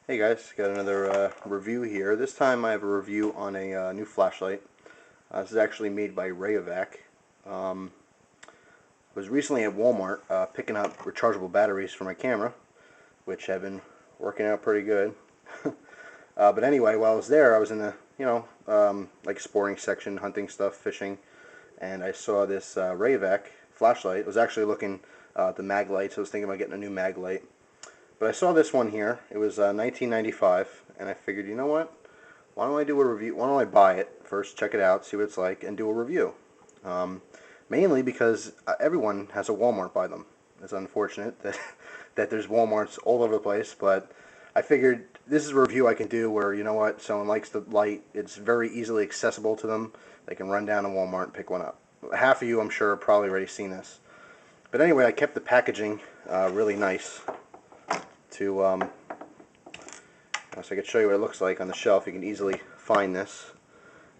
Hey guys, got another review here. This time I have a review on a new flashlight. This is actually made by Rayovac. I was recently at Walmart picking up rechargeable batteries for my camera, which have been working out pretty good. But anyway, while I was there, I was in the, like sporting section, hunting stuff, fishing, and I saw this Rayovac flashlight. I was actually looking at the mag lights. I was thinking about getting a new mag light. But I saw this one here. It was 1995, and I figured, you know what? Why don't I do a review? Why don't I buy it first, check it out, see what it's like, and do a review? Mainly because everyone has a Walmart by them. It's unfortunate that that there's Walmarts all over the place, but I figured this is a review I can do where, you know what, someone likes the light, it's very easily accessible to them. They can run down to Walmart and pick one up. Half of you, I'm sure, have probably already seen this. But anyway, I kept the packaging really nice to so I could show you what it looks like on the shelf. You can easily find this.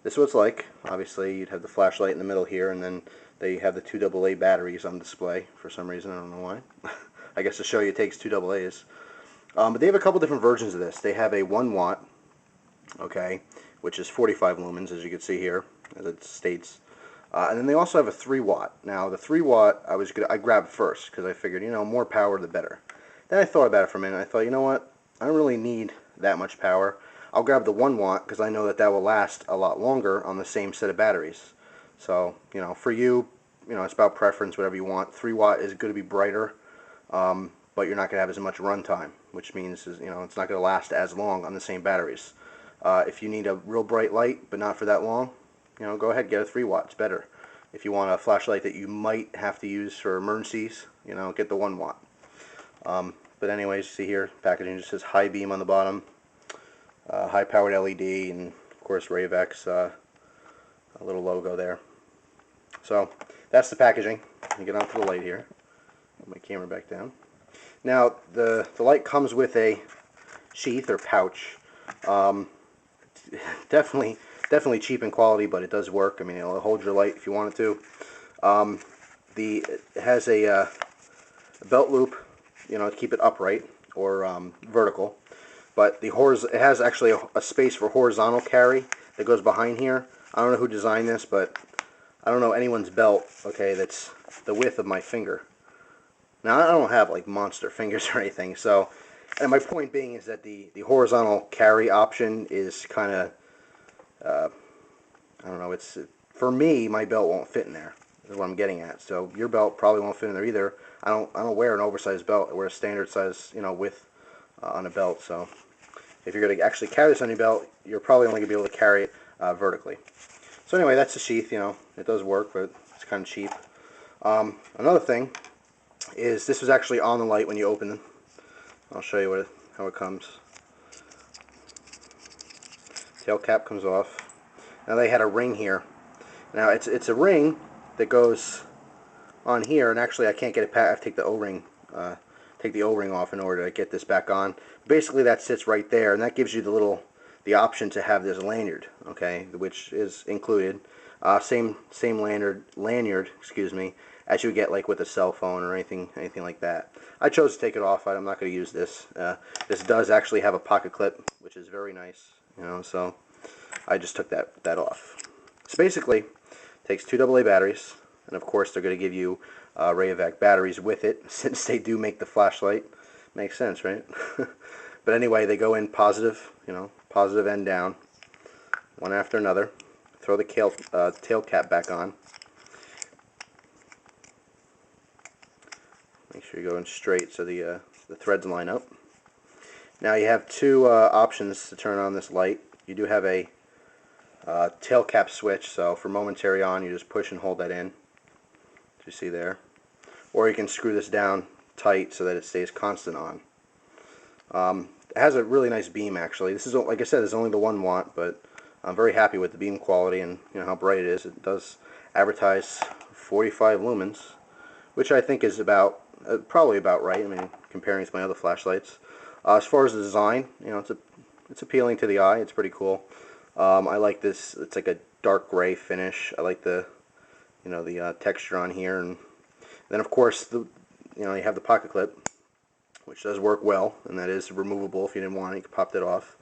This is what it's like. Obviously, you'd have the flashlight in the middle here, and then they have the 2 AA batteries on display for some reason. I don't know why. I guess to show you it takes 2 AA's. But they have a couple different versions of this. They have a 1 watt, okay, which is 45 lumens, as you can see here, as it states. And then they also have a 3 watt. Now, the 3 watt I grabbed first because I figured, more power the better. Then I thought about it for a minute. I thought, you know what? I don't really need that much power. I'll grab the 1 watt because I know that will last a lot longer on the same set of batteries. So, for you, it's about preference, whatever you want. 3 watt is going to be brighter, but you're not going to have as much run time, which means, it's not going to last as long on the same batteries. If you need a real bright light, but not for that long, go ahead, get a 3 watt. It's better. If you want a flashlight that you might have to use for emergencies, get the 1 watt. But anyways, see here, packaging just says high beam on the bottom, high powered LED, and of course Rayovac's a little logo there. So that's the packaging. Let me get onto the light here. Put my camera back down. Now the light comes with a sheath or pouch. Definitely cheap in quality, but it does work. I mean, it'll hold your light if you want it to. It has a belt loop, to keep it upright or vertical. But it has actually a space for horizontal carry that goes behind here. I don't know who designed this, but I don't know anyone's belt, okay, that's the width of my finger. Now, I don't have like monster fingers or anything, so, and my point being is that the horizontal carry option is kind of, I don't know, for me, my belt won't fit in there, is what I'm getting at. So your belt probably won't fit in there either. I don't wear an oversized belt. I wear a standard size, width on a belt. So if you're going to actually carry this on your belt, you're probably only going to be able to carry it vertically. So anyway, that's the sheath. It does work, but it's kind of cheap. Another thing is this was actually on the light when you open it. I'll show you how it comes. Tail cap comes off. Now they had a ring here. Now it's a ring that goes on here, and actually I can't get it. I have to take the O-ring, off in order to get this back on. Basically, that sits right there, and that gives you the option to have this lanyard, okay, which is included. Same lanyard, excuse me, as you would get like with a cell phone or anything like that. I chose to take it off. I'm not going to use this. This does actually have a pocket clip, which is very nice, so I just took that off. So basically, it takes 2 AA batteries, and of course they're going to give you Rayovac batteries with it, since they do make the flashlight. Makes sense, right? But anyway, they go in positive, positive end down, one after another. Throw the tail cap back on. Make sure you go in straight so the threads line up. Now you have 2 options to turn on this light. You do have a tail cap switch, so for momentary on, you just push and hold that in, as you see there. Or you can screw this down tight so that it stays constant on. It has a really nice beam, actually. This is, like I said, it's only the 1 watt, but I'm very happy with the beam quality and how bright it is. It does advertise 45 lumens, which I think is probably about right. I mean, comparing to my other flashlights. As far as the design, it's appealing to the eye. It's pretty cool. I like this. It's like a dark gray finish. I like the texture on here, and then of course you have the pocket clip, which does work well, and that is removable. If you didn't want it, you can pop that off.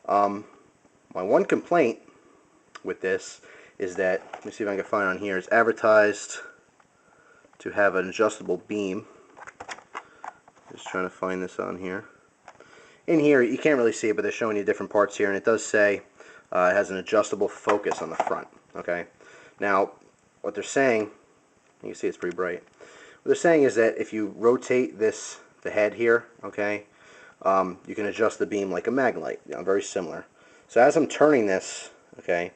My one complaint with this is that, let me see if I can find on here, it's advertised to have an adjustable beam. Just trying to find this on here. In here, you can't really see it, but they're showing you different parts here, and it does say it has an adjustable focus on the front. Okay. Now, what they're saying, you can see it's pretty bright. What they're saying is that if you rotate the head here, okay, you can adjust the beam like a maglite, very similar. So as I'm turning this, okay,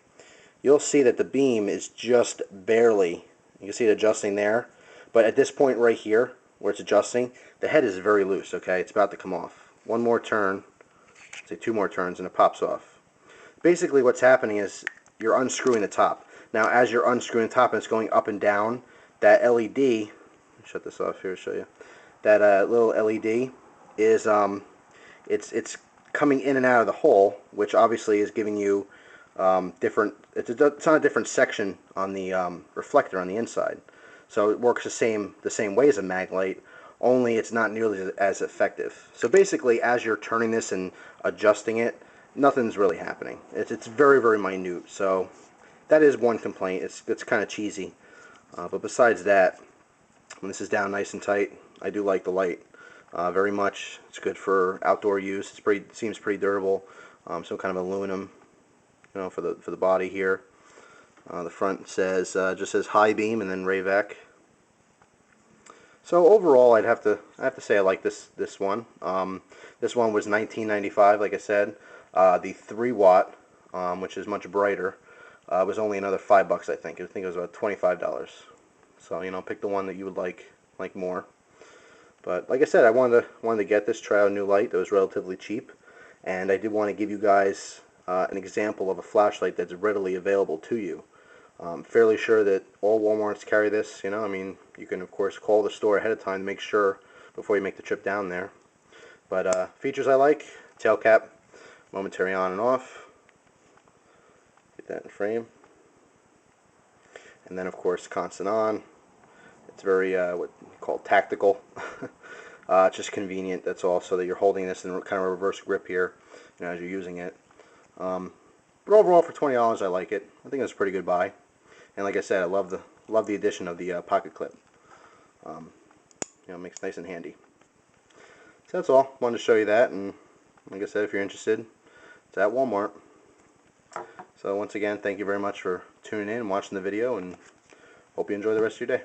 you'll see that the beam is just barely, you can see it adjusting there, but at this point right here, where it's adjusting, the head is very loose, okay, it's about to come off. One more turn, say 2 more turns, and it pops off. Basically what's happening is you're unscrewing the top. Now as you're unscrewing the top and it's going up and down, that LED, shut this off here to show you, that little LED is, it's coming in and out of the hole, which obviously is giving you different, it's on a different section on the reflector on the inside. So it works the same way as a maglite, only it's not nearly as effective. So basically, as you're turning this and adjusting it, nothing's really happening. It's very, very minute. So that is one complaint. It's kind of cheesy. But besides that, when this is down nice and tight, I do like the light very much. It's good for outdoor use. It seems pretty durable. Some kind of aluminum, for the body here. The front says just says high beam and then Rayovac. So overall, I have to say I like this one. This one was $19.95, like I said. The 3 watt, which is much brighter, was only another $5, I think. I think it was about $25. So pick the one that you would like more. But like I said, I wanted to get this, try out a new light that was relatively cheap, and I did want to give you guys an example of a flashlight that's readily available to you. I'm fairly sure that all Walmarts carry this. I mean, you can of course call the store ahead of time to make sure before you make the trip down there. But features I like: tail cap, momentary on and off. Get that in frame, and then of course constant on. It's very what you call tactical. It's just convenient. That's all, so that you're holding this in kind of a reverse grip here, as you're using it. But overall, for $20, I like it. I think it's a pretty good buy. And like I said, I love the addition of the pocket clip. It makes it nice and handy. So that's all. Wanted to show you that, and like I said, if you're interested, it's at Walmart. So once again, thank you very much for tuning in and watching the video, and hope you enjoy the rest of your day.